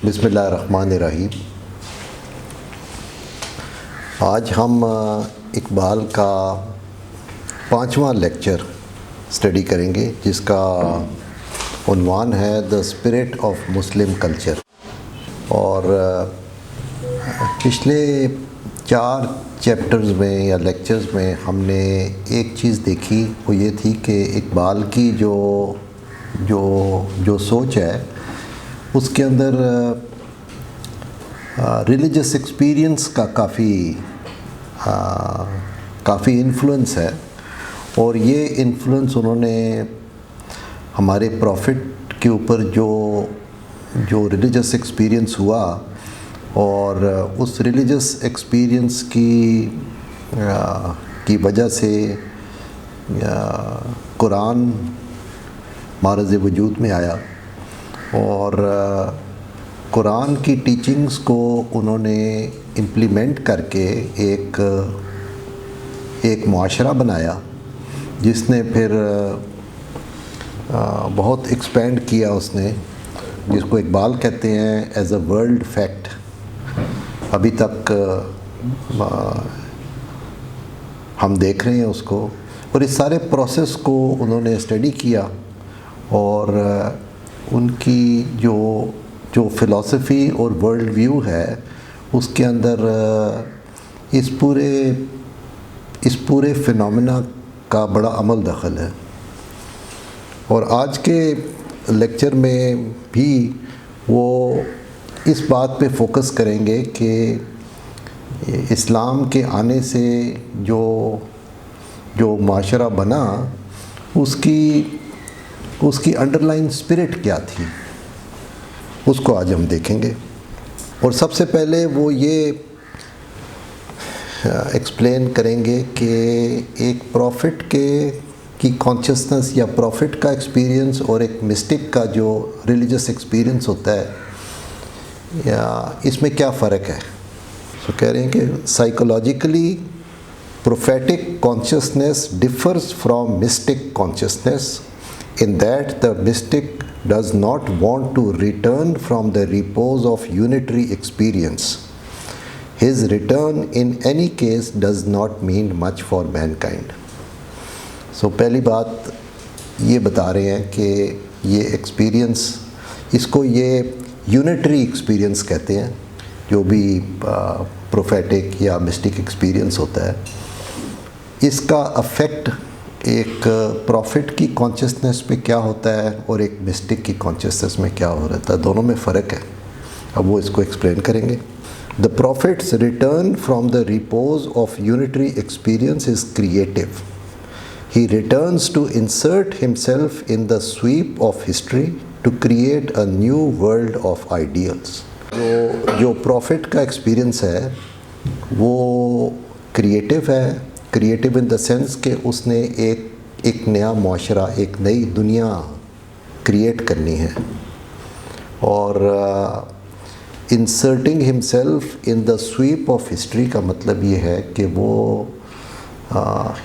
بسم اللہ الرحمن الرحیم۔ آج ہم اقبال کا 5واں لیکچر اسٹڈی کریں گے، جس کا عنوان ہے دا اسپرٹ آف مسلم کلچر۔ اور پچھلے 4 چیپٹرز میں یا لیکچرز میں ہم نے ایک چیز دیکھی، وہ یہ تھی کہ اقبال کی جو سوچ ہے اس کے اندر ریلیجس ایکسپیرینس کا کافی انفلوئنس ہے، اور یہ انفلوئنس انہوں نے ہمارے پروفٹ کے اوپر جو ریلیجس ایکسپیرینس ہوا، اور اس ریلیجس ایکسپیرینس کی وجہ سے قرآن معرض وجود میں آیا، اور قرآن کی ٹیچنگز کو انہوں نے امپلیمنٹ کر کے ایک معاشرہ بنایا، جس نے پھر بہت ایکسپینڈ کیا اس نے، جس کو اقبال کہتے ہیں ایز اے ورلڈ فیکٹ۔ ابھی تک ہم دیکھ رہے ہیں اس کو، اور اس سارے پروسیس کو انہوں نے اسٹڈی کیا، اور ان کی جو فلسفی اور ورلڈ ویو ہے اس کے اندر اس پورے فینومینا کا بڑا عمل دخل ہے۔ اور آج کے لیکچر میں بھی وہ اس بات پہ فوکس کریں گے کہ اسلام کے آنے سے جو معاشرہ بنا، اس کی انڈر لائن اسپرٹ کیا تھی، اس کو آج ہم دیکھیں گے۔ اور سب سے پہلے وہ یہ ایکسپلین کریں گے کہ ایک پروفٹ کی کانشسنس یا پروفٹ کا ایکسپیرینس اور ایک مسٹک کا جو ریلیجس ایکسپیرینس ہوتا ہے، یا اس میں کیا فرق ہے۔ تو کہہ رہے ہیں کہ psychologically prophetic consciousness differs from mystic consciousness in that the mystic does not want to return from the repose of unitary experience. His return in any case does not mean much for mankind. So پہلی بات یہ بتا رہے ہیں کہ یہ experience, اس کو یہ یونیٹری ایکسپیرینس کہتے ہیں، جو بھی پروفیٹک یا مسٹک ایکسپیرینس ہوتا ہے، اس کا افیکٹ ایک پروفٹ کی کانشسنس پہ کیا ہوتا ہے اور ایک مسٹک کی کانشسنس میں کیا ہو رہتا ہے، دونوں میں فرق ہے۔ اب وہ اس کو ایکسپلین کریں گے۔ The prophet's return from the repose of unitary experience is creative. He returns to insert himself in the sweep of history to create a new world of ideals. جو پروفٹ کا ایکسپیرینس ہے وہ creative ہے، creative in the sense کہ اس نے ایک نیا معاشرہ، ایک نئی دنیا کریٹ کرنی ہے، اور inserting himself in the sweep of history کا مطلب یہ ہے کہ وہ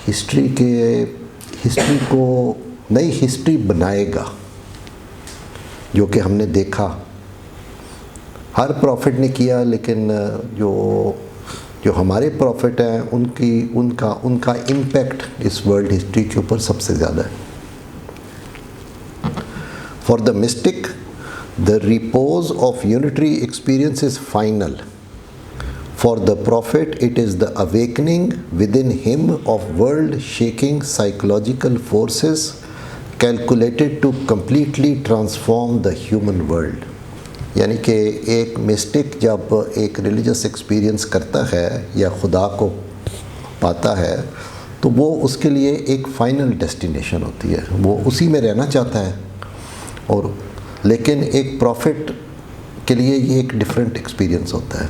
ہسٹری کو نئی ہسٹری بنائے گا، جو کہ ہم نے دیکھا ہر پروفٹ نے کیا، لیکن جو ہمارے پروفٹ ہیں ان کا امپیکٹ اس ورلڈ ہسٹری کے اوپر سب سے زیادہ ہے۔ For the mystic the repose of unitary experience is final. For the prophet it is the awakening within him of world-shaking psychological forces calculated to completely transform the human world. یعنی کہ ایک mystic جب ایک religious experience کرتا ہے یا خدا کو پاتا ہے، تو وہ اس کے لیے ایک فائنل ڈیسٹینیشن ہوتی ہے، وہ اسی میں رہنا چاہتا ہے، لیکن ایک پروفٹ کے لیے یہ ایک ڈیفرنٹ ایکسپیرینس ہوتا ہے۔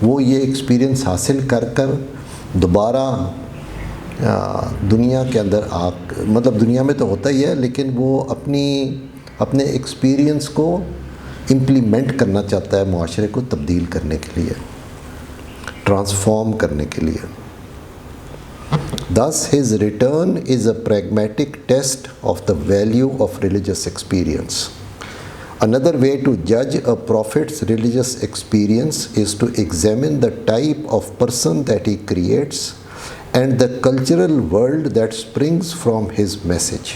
وہ یہ ایکسپیرینس حاصل کر دوبارہ دنیا کے اندر مطلب دنیا میں تو ہوتا ہی ہے، لیکن وہ اپنے ایکسپیرینس کو امپلیمنٹ کرنا چاہتا ہے، معاشرے کو تبدیل کرنے کے لیے، ٹرانسفارم کرنے کے لیے۔ Thus his return is a pragmatic test of the value of religious experience. Another way to judge a prophet's religious experience is to examine the type of person that he creates and the cultural world that springs from his message.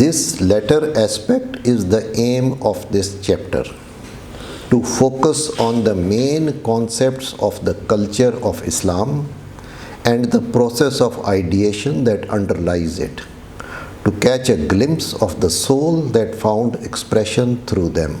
This latter aspect is the aim of this chapter, to focus on the main concepts of the culture of Islam and the process of ideation that underlies it, to catch a glimpse of the soul that found expression through them.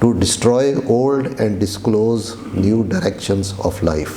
to destroy old and disclose new directions of life.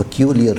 peculiar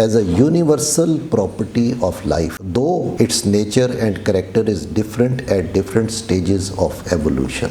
as a universal property of life, though its nature and character is different at different stages of evolution.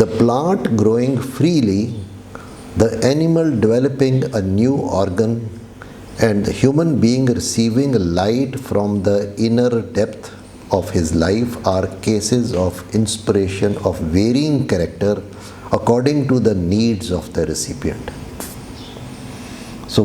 The plant growing freely, the animal developing a new organ, and the human being receiving light from the inner depth of his life are cases of inspiration of varying character according to the needs of the recipient. So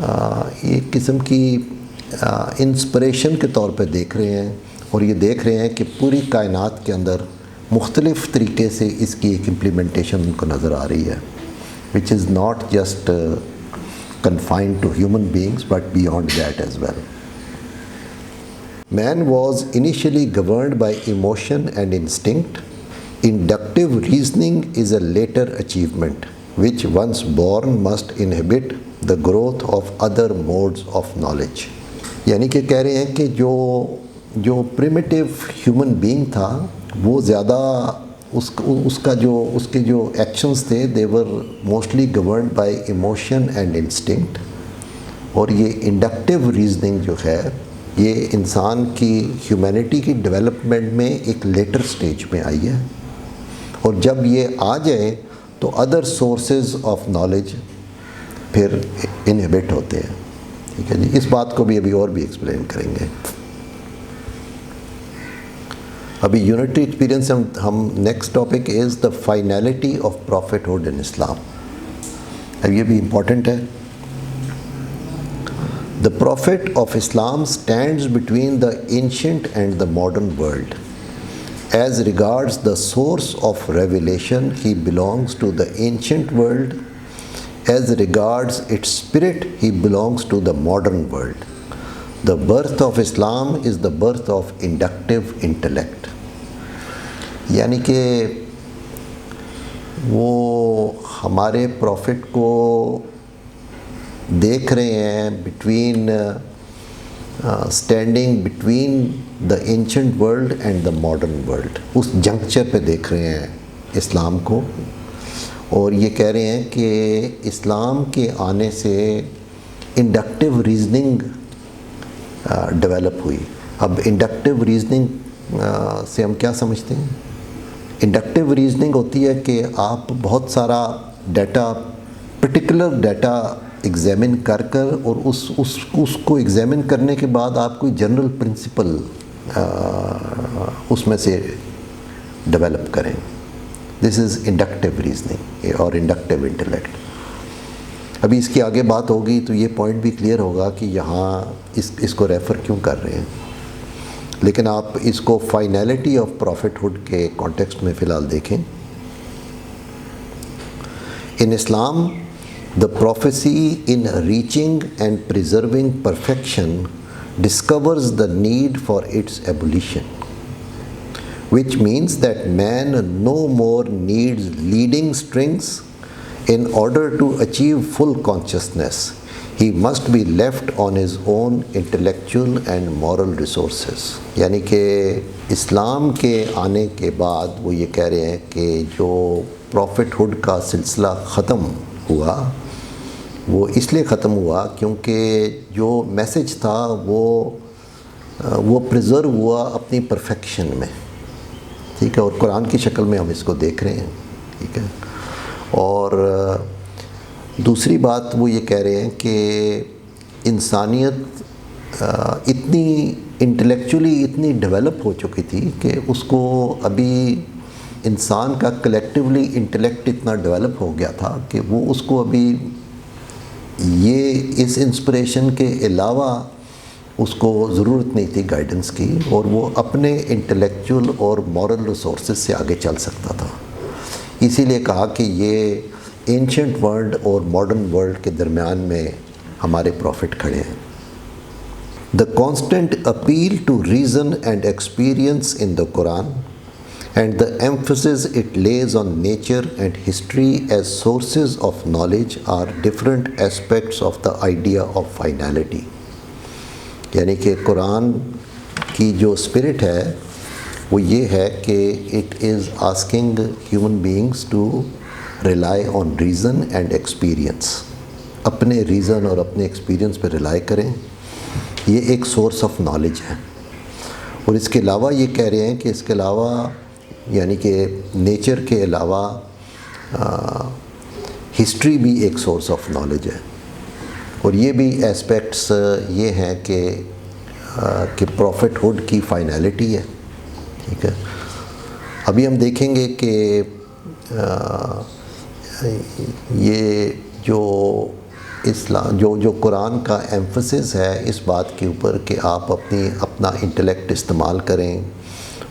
ایک قسم کی inspiration کے طور پہ دیکھ رہے ہیں، اور یہ دیکھ رہے ہیں کہ پوری کائنات کے اندر مختلف طریقے سے اس کی ایک امپلیمنٹیشن ان کو نظر آ رہی ہے، which is not just confined to human beings but beyond that as well. Man was initially governed by emotion and instinct. Inductive reasoning is a later achievement, which once born must inhibit the growth of other modes of knowledge. یعنی کہ کہہ رہے ہیں کہ جو primitive human being تھا وہ زیادہ اس کے جو ایکشنز تھے they were mostly governed by emotion and instinct. اور یہ انڈکٹیو ریزننگ جو ہے یہ انسان کی ہیومینٹی کی ڈیولپمنٹ میں ایک لیٹر سٹیج میں آئی ہے، اور جب یہ آ جائے تو ادر سورسز آف نالج پھر انہیبٹ ہوتے ہیں. ٹھیک ہے جی، اس بات کو بھی ابھی بھی ایکسپلین کریں گے. ابھی یونٹری ایکسپیرینس ہم next topic is the finality of prophethood in Islam. اب یہ بھی امپورٹنٹ ہے. The Prophet of Islam stands between the ancient and the modern world. As regards the source of revelation, he belongs to the ancient world. As regards its spirit, he belongs to the modern world. The birth of Islam is the birth of inductive intellect. یعنی کہ وہ ہمارے profit کو دیکھ رہے ہیں between standing between the ancient world and the modern world. اس juncture پہ دیکھ رہے ہیں اسلام کو، اور یہ کہہ رہے ہیں کہ اسلام کے آنے سے انڈکٹیو ریزننگ ڈیولپ ہوئی. اب انڈکٹیو ریزننگ سے ہم کیا سمجھتے ہیں؟ انڈکٹیو ریزننگ ہوتی ہے کہ آپ بہت سارا ڈیٹا، پرٹیکولر ڈیٹا ایگزامن کر اور اس کو ایگزامن کرنے کے بعد آپ کوئی جنرل پرنسپل اس میں سے ڈیولپ کریں. دس از انڈکٹیو ریزننگ اور انڈکٹیو انٹلیکٹ. ابھی اس کی آگے بات ہوگی تو یہ پوائنٹ بھی کلیئر ہوگا کہ یہاں اس کو ریفر کیوں کر رہے ہیں، لیکن آپ اس کو فائنلٹی آف پروفٹ ہوڈ کے کانٹیکسٹ میں فی الحال دیکھیں. ان اسلام the prophecy in reaching and preserving perfection discovers the need for its abolition, which means that man no more needs leading strings in order to achieve full consciousness. He must be left on his own intellectual and moral resources. یعنی کہ اسلام کے آنے کے بعد وہ یہ کہہ رہے ہیں کہ جو پروفٹ ہوڈ کا سلسلہ ختم ہوا وہ اس لیے ختم ہوا کیونکہ جو میسج تھا وہ پریزرو ہوا اپنی پرفیکشن میں. ٹھیک ہے، اور قرآن کی شکل میں ہم اس کو دیکھ رہے ہیں. ٹھیک ہے، اور دوسری بات وہ یہ کہہ رہے ہیں کہ انسانیت اتنی انٹلیکچولی اتنی ڈیولپ ہو چکی تھی کہ اس کو ابھی انسان کا کلیکٹیولی انٹلیکٹ اتنا ڈیولپ ہو گیا تھا کہ وہ اس کو ابھی یہ اس انسپریشن کے علاوہ اس کو ضرورت نہیں تھی گائیڈنس کی، اور وہ اپنے انٹلیکچول اور مورل ریسورسز سے آگے چل سکتا تھا. اسی لیے کہا کہ یہ اینشنٹ ورلڈ اور ماڈرن ورلڈ کے درمیان میں ہمارے پروفٹ کھڑے ہیں. The constant appeal to reason and experience in the Quran and the emphasis it lays on nature and history as sources of knowledge are different aspects of the idea of finality. یعنی کہ قرآن کی جو spirit ہے وہ یہ ہے کہ it is asking human beings to rely on reason and experience. اپنے ریزن اور اپنے ایکسپیرئنس پہ ریلائی کریں، یہ ایک سورس آف نالج ہے. اور اس کے علاوہ یہ کہہ رہے ہیں کہ اس کے علاوہ یعنی کہ نیچر کے علاوہ ہسٹری بھی ایک سورس آف نالج ہے. اور یہ بھی اسپیکٹس یہ ہیں کہ پروفٹ ہوڈ کی فائنلٹی ہے. ٹھیک ہے، ابھی ہم دیکھیں گے کہ یہ جو اسلام جو قرآن کا ایمفسس ہے اس بات کے اوپر کہ آپ اپنا انٹلیکٹ استعمال کریں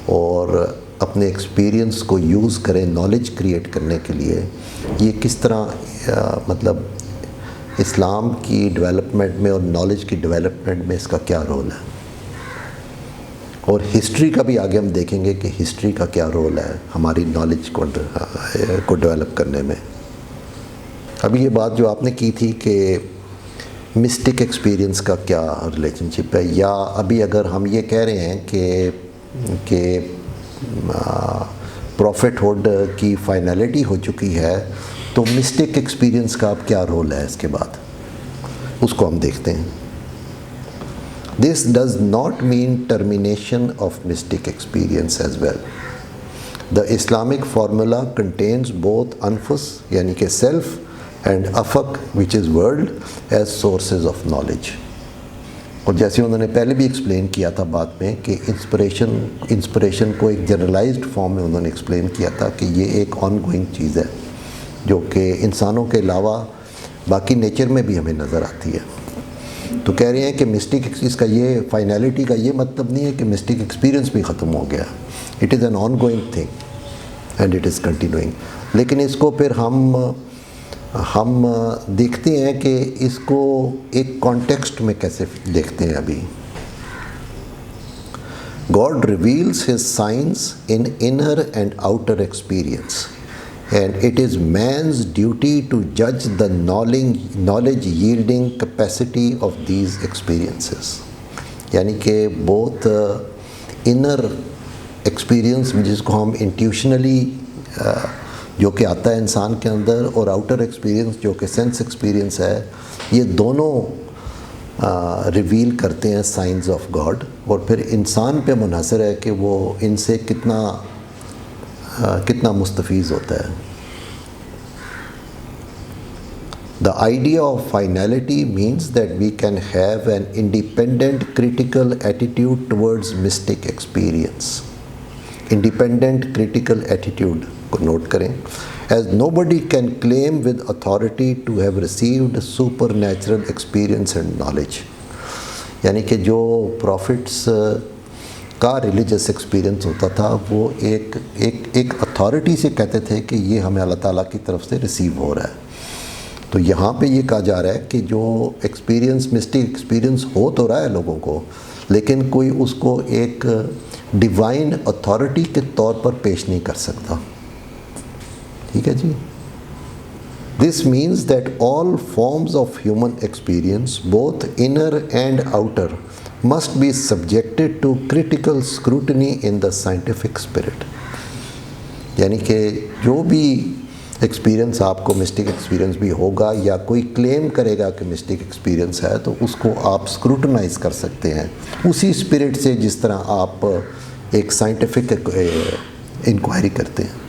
اور اپنے ایکسپیرینس کو یوز کریں نالج کریٹ کرنے کے لیے، یہ کس طرح مطلب اسلام کی ڈیولپمنٹ میں اور نالج کی ڈیولپمنٹ میں اس کا کیا رول ہے، اور ہسٹری کا بھی آگے ہم دیکھیں گے کہ ہسٹری کا کیا رول ہے ہماری نالج کو ڈیولپ کرنے میں۔ ابھی یہ بات جو آپ نے کی تھی کہ مسٹک ایکسپیرینس کا کیا ریلیشن شپ ہے، یا ابھی اگر ہم یہ کہہ رہے ہیں کہ پروفٹ ہوڈ کی فائنلٹی ہو چکی ہے تو مسٹک ایکسپیرینس کا اب کیا رول ہے اس کے بعد، اس کو ہم دیکھتے ہیں۔ This does not mean termination of mystic experience as well. The Islamic formula contains both anfus یعنی کہ self and afaq which is world as sources of knowledge. اور جیسے انہوں نے پہلے بھی ایکسپلین کیا تھا بات میں کہ انسپریشن کو ایک جنرلائزڈ فارم میں انہوں نے ایکسپلین کیا تھا کہ یہ ایک آن گوئنگ چیز ہے جو کہ انسانوں کے علاوہ باقی نیچر میں بھی ہمیں نظر آتی ہے۔ تو کہہ رہے ہیں کہ مسٹک اس کا یہ فائنلٹی کا یہ مطلب نہیں ہے کہ مسٹک ایکسپیرینس بھی ختم ہو گیا، it is an ongoing thing and it is continuing. لیکن اس کو پھر ہم دیکھتے ہیں کہ اس کو ایک کانٹیکسٹ میں کیسے دیکھتے ہیں۔ ابھی God reveals his signs in inner and outer experience, and it is man's duty to judge the knowledge yielding capacity of these experiences. یعنی کہ both inner experience جس کو ہم intuitionally جو کہ آتا ہے انسان کے اندر، اور آؤٹر ایکسپیرینس جو کہ سینس ایکسپیرینس ہے، یہ دونوں ریویل کرتے ہیں سائنز آف گاڈ، اور پھر انسان پہ منحصر ہے کہ وہ ان سے کتنا مستفیض ہوتا ہے۔ The idea of finality means that we can have an independent critical attitude towards mystic experience. Independent critical attitude کو نوٹ کریں، as nobody can claim with authority to have received supernatural experience and knowledge. یعنی کہ جو prophets کا religious experience ہوتا تھا وہ ایک اتھارٹی سے کہتے تھے کہ یہ ہمیں اللہ تعالیٰ کی طرف سے ریسیو ہو رہا ہے۔ تو یہاں پہ یہ کہا جا رہا ہے کہ جو ایکسپیرینس مسٹک ایکسپیرینس ہو تو رہا ہے لوگوں کو، لیکن کوئی اس کو ایک ڈیوائن اتھارٹی کے طور پر پیش نہیں کر سکتا۔ ٹھیک ہے جی۔ This means that all forms of human experience, both inner and outer, must be subjected to critical scrutiny in the scientific spirit. یعنی کہ جو بھی ایکسپیرینس آپ کو مسٹک ایکسپیرینس بھی ہوگا یا کوئی کلیم کرے گا کہ مسٹک ایکسپیرینس ہے تو اس کو آپ اسکروٹنائز کر سکتے ہیں اسی اسپرٹ سے جس طرح آپ ایک سائنٹیفک انکوائری کرتے ہیں۔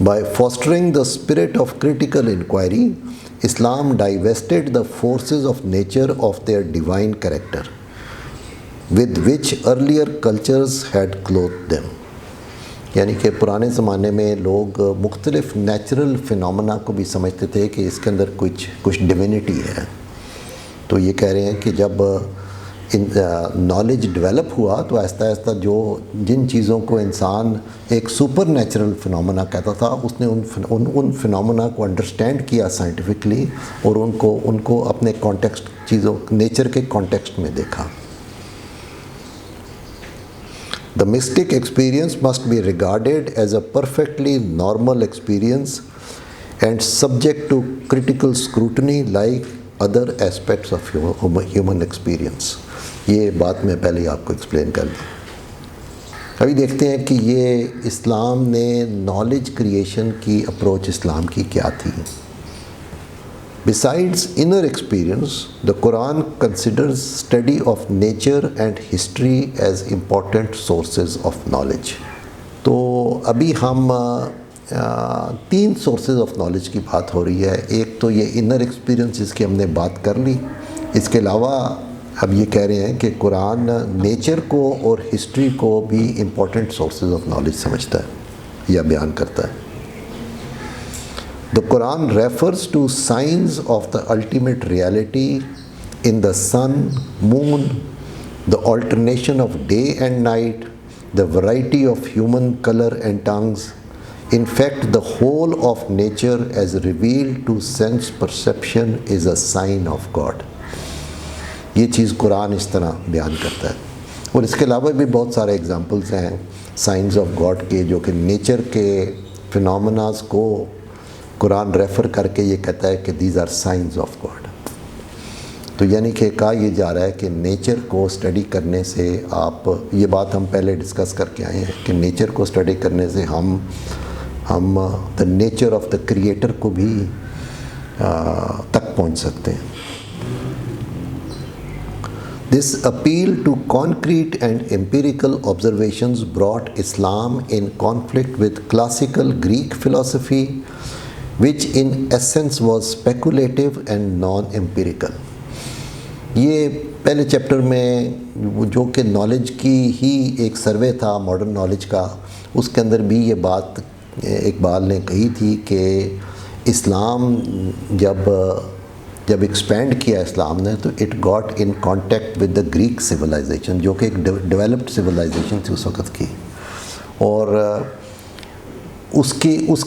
By fostering the spirit of critical inquiry, Islam divested the forces of nature of their divine character, with which earlier cultures had clothed them. یعنی کہ پرانے زمانے میں لوگ مختلف نیچرل فینومنا کو بھی سمجھتے تھے کہ اس کے اندر کچھ ڈیوینٹی ہے۔ تو یہ کہہ رہے ہیں کہ جب نالج ڈیولپ ہوا تو آہستہ آہستہ جن چیزوں کو انسان ایک سپر نیچرل فنومنا کہتا تھا، اس نے ان فنومنا کو انڈرسٹینڈ کیا سائنٹیفکلی اور ان کو اپنے کانٹیکسٹ چیزوں نیچر کے کانٹیکسٹ میں دیکھا۔ The mystic experience must be regarded as a perfectly normal experience and subject to critical scrutiny like other aspects of human experience. یہ بات میں پہلے آپ کو ایکسپلین کر دی۔ ابھی دیکھتے ہیں کہ یہ اسلام نے نالج کریشن کی اپروچ اسلام کی کیا تھی۔ Besides inner experience, the Quran considers study of nature and history as important sources of knowledge. تو ابھی ہم 3 سورسز آف نالج کی بات ہو رہی ہے۔ ایک تو یہ انر ایکسپیرینس جس کی ہم نے بات کر لی، اس کے علاوہ اب یہ کہہ رہے ہیں کہ قرآن نیچر کو اور ہسٹری کو بھی امپورٹنٹ سورسز آف نالج سمجھتا ہے یا بیان کرتا ہے۔ The Quran refers to signs of the ultimate reality in the sun, moon, the alternation of day and night, the variety of human color and tongues. In fact, the whole of nature as revealed to sense perception is a sign of God. یہ چیز قرآن اس طرح بیان کرتا ہے. اور اس کے علاوہ بھی بہت سارے ایگزامپلس ہیں سائنز آف گاڈ کے، جو کہ نیچر کے فنامناز کو قرآن ریفر کر کے یہ کہتا ہے کہ these are signs of God. تو یعنی کہ کہا یہ جا رہا ہے کہ نیچر کو اسٹڈی کرنے سے آپ، یہ بات ہم پہلے ڈسکس کر کے آئے ہیں کہ نیچر کو اسٹڈی کرنے سے ہم the nature of the creator کو بھی تک پہنچ سکتے ہیں. This appeal to concrete and empirical observations brought Islam in conflict with classical Greek philosophy, which in essence was speculative and non-empirical. یہ پہلے چیپٹر میں جو کہ نالج کی ہی ایک سروے تھا ماڈرن نالج کا، اس کے اندر بھی یہ بات اقبال نے کہی تھی کہ اسلام جب ایکسپینڈ کیا اسلام نے تو it got in contact with the Greek civilization, جو کہ ایک ڈیولپڈ سویلائزیشن تھی اس وقت کی. اور اس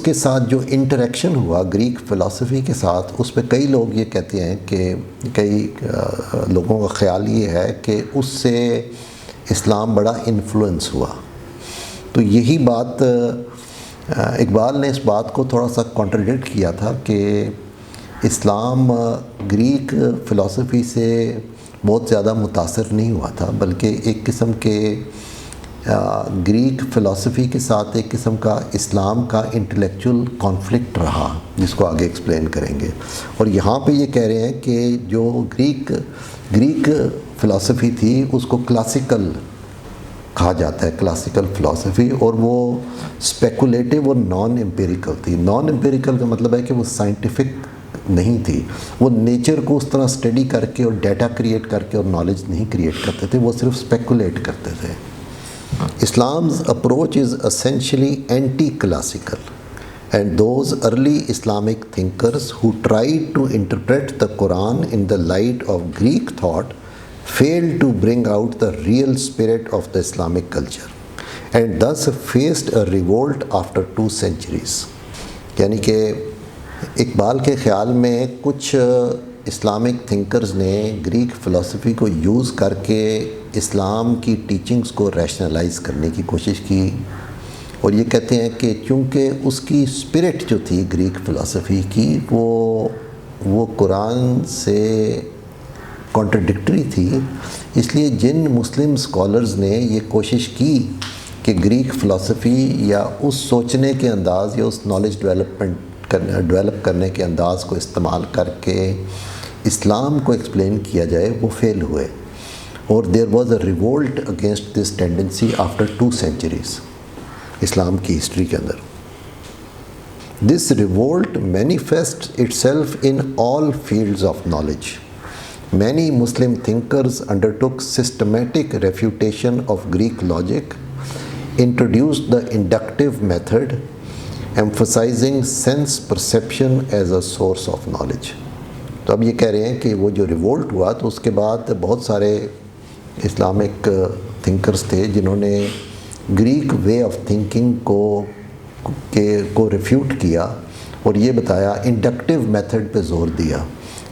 کے ساتھ جو انٹریکشن ہوا گریک فلسفی کے ساتھ، اس پہ کئی لوگ یہ کہتے ہیں کہ کئی لوگوں کا خیال یہ ہے کہ اس سے اسلام بڑا انفلوئنس ہوا. تو یہی بات اقبال نے اس بات کو تھوڑا سا کانٹرڈکٹ کیا تھا کہ اسلام گریک فلسفی سے بہت زیادہ متاثر نہیں ہوا تھا، بلکہ ایک قسم کے گریک فلسفی کے ساتھ ایک قسم کا اسلام کا انٹلیکچول کانفلکٹ رہا، جس کو آگے ایکسپلین کریں گے. اور یہاں پہ یہ کہہ رہے ہیں کہ جو گریک فلسفی تھی اس کو کلاسیکل کہا جاتا ہے، کلاسیکل فلسفی، اور وہ اسپیکولیٹو اور نان امپیریکل تھی. نان امپیریکل کا مطلب ہے کہ وہ سائنٹیفک نہیں تھی، وہ نیچر کو اس طرح اسٹڈی کر کے اور ڈیٹا کریٹ کر کے اور نالج نہیں کریٹ کرتے تھے، وہ صرف اسپیکولیٹ کرتے تھے. Islam's approach is essentially anti-classical, and those early Islamic thinkers who tried to interpret the Quran in the light of Greek thought failed to bring out the real spirit of the Islamic culture, and thus faced a revolt after 2 centuries. یعنی کہ اقبال کے خیال میں کچھ Islamic thinkers نے Greek فلسفی کو use کر کے اسلام کی ٹیچنگز کو ریشنلائز کرنے کی کوشش کی، اور یہ کہتے ہیں کہ چونکہ اس کی اسپرٹ جو تھی گریک فلسفی کی وہ قرآن سے کانٹرڈکٹری تھی، اس لیے جن مسلم اسکالرز نے یہ کوشش کی کہ گریک فلسفی یا اس سوچنے کے انداز یا اس نالج ڈیولپ کرنے کے انداز کو استعمال کر کے اسلام کو ایکسپلین کیا جائے، وہ فیل ہوئے. اور there was a revolt against this tendency after 2 centuries اسلام کی ہسٹری کے اندر. This revolt manifest itself in all fields of knowledge. Many Muslim thinkers undertook systematic refutation of Greek logic, introduced the inductive method emphasizing sense perception as a source of knowledge. تو اب یہ کہہ رہے ہیں کہ وہ جو revolt ہوا تو اس کے بعد بہت سارے اسلامک تھنکرز تھے جنہوں نے گریک وے آف تھنکنگ کو ریفیوٹ کیا اور یہ بتایا، انڈکٹیو میتھڈ پہ زور دیا.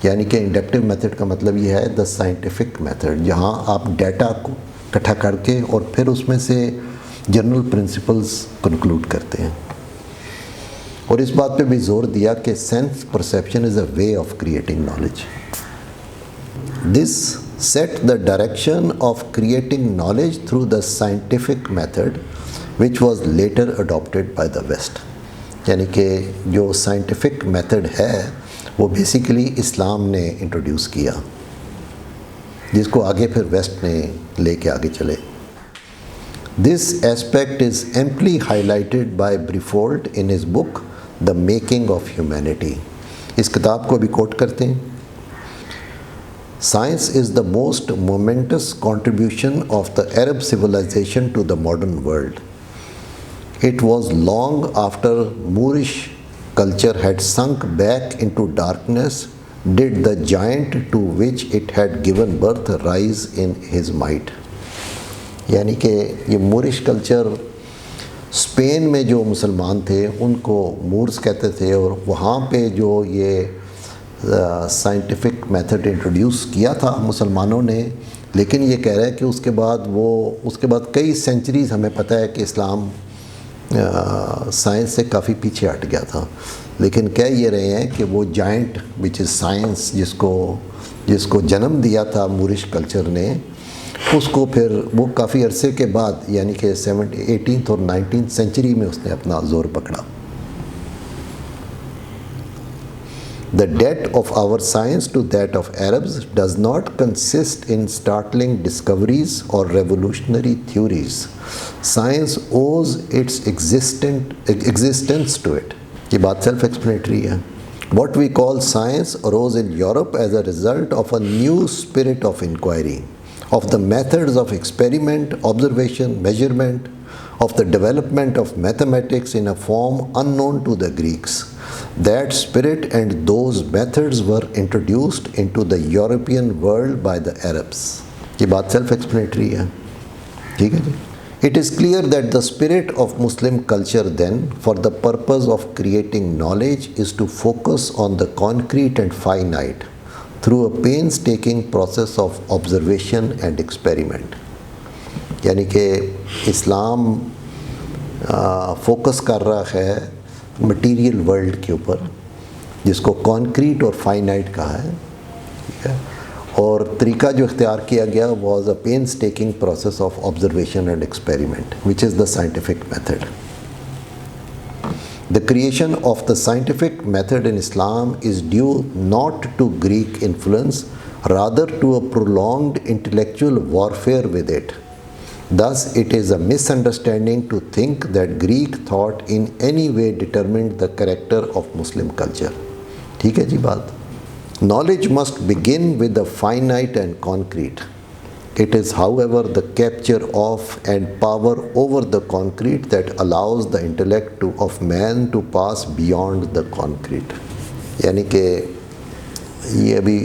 یعنی کہ انڈکٹیو میتھڈ کا مطلب یہ ہے دا سائنٹیفک میتھڈ، جہاں آپ ڈیٹا کو اکٹھا کر کے اور پھر اس میں سے جنرل پرنسپلز کنکلوڈ کرتے ہیں. اور اس بات پہ بھی زور دیا کہ sense perception is a way of creating knowledge. This set the direction of creating knowledge through the scientific method which was later adapted by the west. یعنی کہ جو سائنٹیفک میتھڈ ہے وہ بیسیکلی اسلام نے انٹروڈیوس کیا، جس کو آگے پھر ویسٹ نے لے کے آگے چلے. This aspect is amply highlighted by Briffault in his book The Making of Humanity. اس کتاب کو بھی کوٹ کرتے ہیں. Science is the most momentous contribution of the Arab civilization to the modern world. It was long after Moorish culture had sunk back into darkness, did the giant to which it had given birth rise in his might. یعنی کہ یہ مورش culture Spain میں جو مسلمان تھے ان کو مورس کہتے تھے، اور وہاں پہ جو یہ سائنٹیفک میتھڈ انٹروڈیوس کیا تھا مسلمانوں نے، لیکن یہ کہہ رہا ہے کہ اس کے بعد کئی سینچریز ہمیں پتہ ہے کہ اسلام سائنس سے کافی پیچھے ہٹ گیا تھا، لیکن کہہ یہ رہے ہیں کہ وہ جائنٹ وچ از سائنس، جس کو جنم دیا تھا مورش کلچر نے، اس کو پھر وہ کافی عرصے کے بعد یعنی کہ 18th اور 19th سینچری میں اس نے اپنا زور پکڑا. The debt of our science to that of Arabs does not consist in startling discoveries or revolutionary theories. Science owes its existence to it. یہ بات self explanatory ہے. What we call science arose in Europe as a result of a new spirit of inquiry, of the methods of experiment, observation, measurement, of the development of mathematics in a form unknown to the Greeks. That spirit and those methods were introduced into the European world by the Arabs. یہ بات self explanatory ہے. ٹھیک ہے جی. It is clear that the spirit of Muslim culture then, for the purpose of creating knowledge, is to focus on the concrete and finite through a painstaking process of observation and experiment. یعنی کہ اسلام focus کر رہا ہے material world کے اوپر، جس کو concrete اور فائنائٹ کہا ہے، ٹھیک ہے، اور طریقہ جو اختیار کیا گیا was a painstaking process of observation and experiment which is the scientific method. The creation of the scientific method in Islam is due not to Greek influence, rather to a prolonged intellectual warfare with it. Thus, it is a misunderstanding to think that Greek thought in any way determined the character of Muslim culture. ٹھیک ہے جی بات. Knowledge must begin with the finite and concrete. It is, however, the capture of and power over the concrete that allows the intellect of man to pass beyond the concrete. یعنی کہ یہ ابھی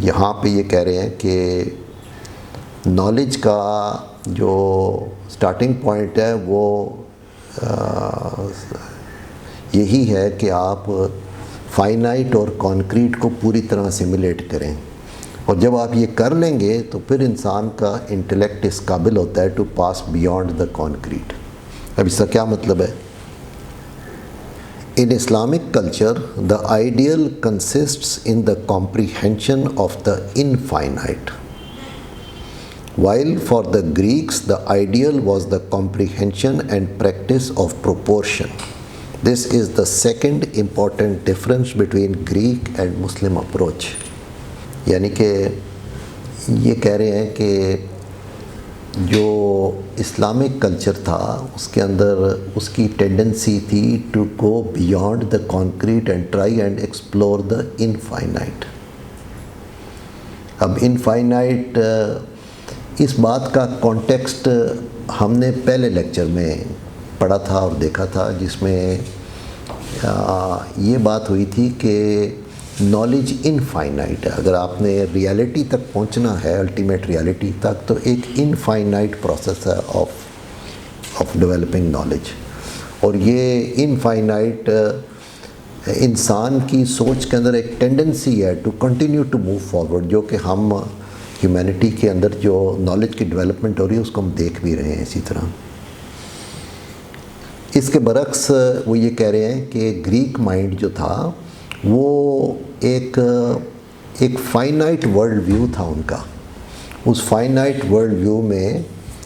یہاں پہ یہ کہہ رہے ہیں کہ نالج کا جو سٹارٹنگ پوائنٹ ہے وہ یہی ہے کہ آپ فائنائٹ اور کانکریٹ کو پوری طرح سیمولیٹ کریں، اور جب آپ یہ کر لیں گے تو پھر انسان کا انٹلیکٹ اس قابل ہوتا ہے to pass beyond the concrete. اب اس کا کیا مطلب ہے؟ In Islamic culture, the ideal consists in the comprehension of the infinite. While for the Greeks, the ideal was the comprehension and practice of proportion. This is the second important difference between Greek and Muslim approach. یعنی کہ یہ کہہ رہے ہیں کہ جو Islamic culture تھا اس کے اندر اس کی ٹینڈنسی تھی to go beyond the concrete and try and explore the infinite. اب انفائنائٹ اس بات کا کانٹیکسٹ ہم نے پہلے لیکچر میں پڑھا تھا اور دیکھا تھا، جس میں یہ بات ہوئی تھی کہ نالج انفائنائٹ ہے. اگر آپ نے ریالٹی تک پہنچنا ہے، الٹیمیٹ ریالٹی تک، تو ایک انفائنائٹ پروسیس ہے آف ڈیولپنگ نالج. اور یہ انفائنائٹ انسان کی سوچ کے اندر ایک ٹینڈنسی ہے to continue to move forward, جو کہ ہم ہیومینٹی کے اندر جو نالج کی ڈیولپمنٹ ہو رہی ہے اس کو ہم دیکھ بھی رہے ہیں اسی طرح. اس کے برعکس وہ یہ کہہ رہے ہیں کہ گریک مائنڈ جو تھا وہ ایک فائنائٹ ورلڈ ویو تھا ان کا. اس فائنائٹ ورلڈ ویو میں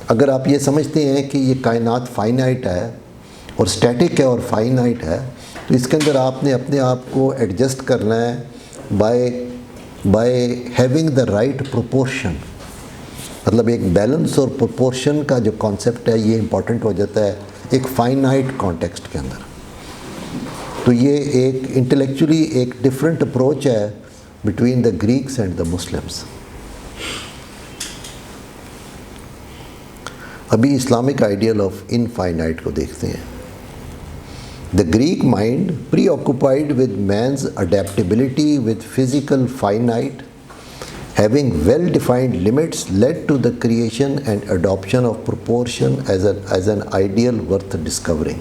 اگر آپ یہ سمجھتے ہیں کہ یہ کائنات فائنائٹ ہے اور اسٹیٹک ہے اور فائنائٹ ہے، تو اس کے اندر آپ نے اپنے آپ کو ایڈجسٹ کرنا ہے by having the right proportion. مطلب ایک بیلنس اور پروپورشن کا جو کانسیپٹ ہے یہ امپورٹنٹ ہو جاتا ہے ایک فائنائٹ کانٹیکسٹ کے اندر. تو یہ ایک انٹلیکچولی ایک ڈفرینٹ اپروچ ہے between the Greeks and the Muslims. ابھی اسلامک آئیڈیل آف انفائنائٹ کو دیکھتے ہیں. The Greek mind, preoccupied with man's adaptability with physical finite, having well-defined limits, led to the creation and adoption of proportion as an ideal worth discovering.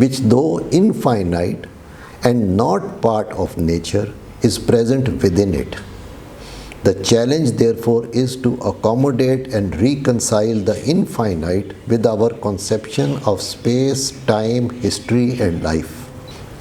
which though infinite and not part of nature is present within it. The challenge therefore is to accommodate and reconcile the infinite with our conception of space, time, history and life.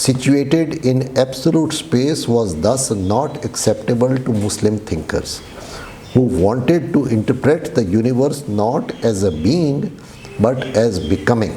situated in absolute space was thus not acceptable to Muslim thinkers who wanted to interpret the universe not as a being but as becoming.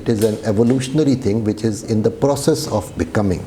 it is an evolutionary thing which is in the process of becoming.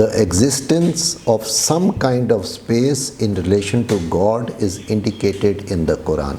The existence of some kind of space in relation to God is indicated in the Quran.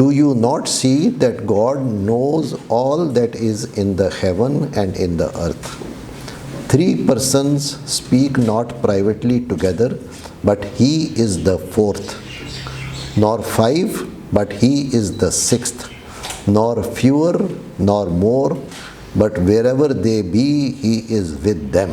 Do you not see that God knows all that is in the heaven and in the earth? 3 persons speak not privately together, but He is the 4th. Nor 5, but He is the 6th. Nor fewer, nor more, but wherever they be, He is with them.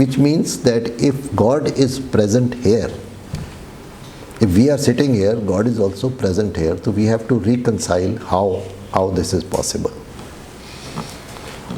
which means that if God is present here, if we are sitting here, God is also present here, so we have to reconcile how this is possible.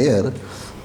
here,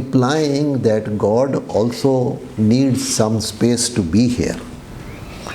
implying that God also needs some space to be here.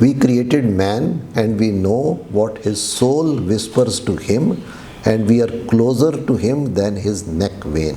We created man and we know what his soul whispers to him and we are closer to him than his neck vein.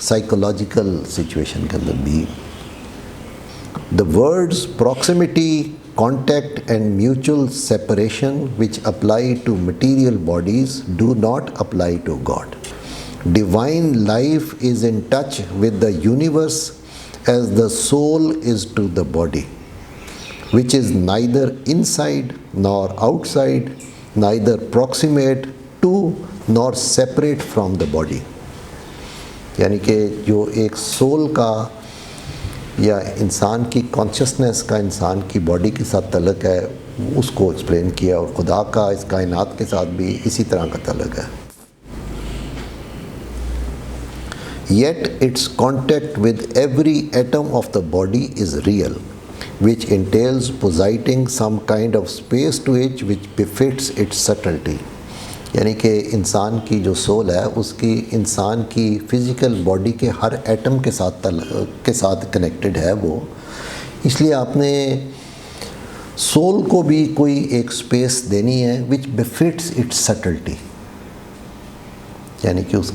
Psychological situation کے اندر بھی. The words proximity, contact and mutual separation which apply to material bodies do not apply to God. Divine life is in touch with the universe as the soul is to the body, which is neither inside nor outside, neither proximate to nor separate from the body. یعنی کہ جو ایک civil کا یا انسان کی consciousness کا انسان کی باڈی کے ساتھ تعلق ہے اس کو ایکسپلین کیا، اور خدا کا اس کائنات کے ساتھ بھی اسی طرح کا تعلق ہے. Yet its contact with every atom of the body is real, which entails possessing some kind of space to it which befits its subtlety. یعنی کہ انسان کی جو سول ہے اس کی انسان کی فزیکل باڈی کے ہر ایٹم کے ساتھ کنیکٹڈ ہے وہ، اس لیے آپ نے سول کو بھی کوئی ایک سپیس دینی ہے وچ بفٹس اٹس سٹلٹی. یعنی کہ اس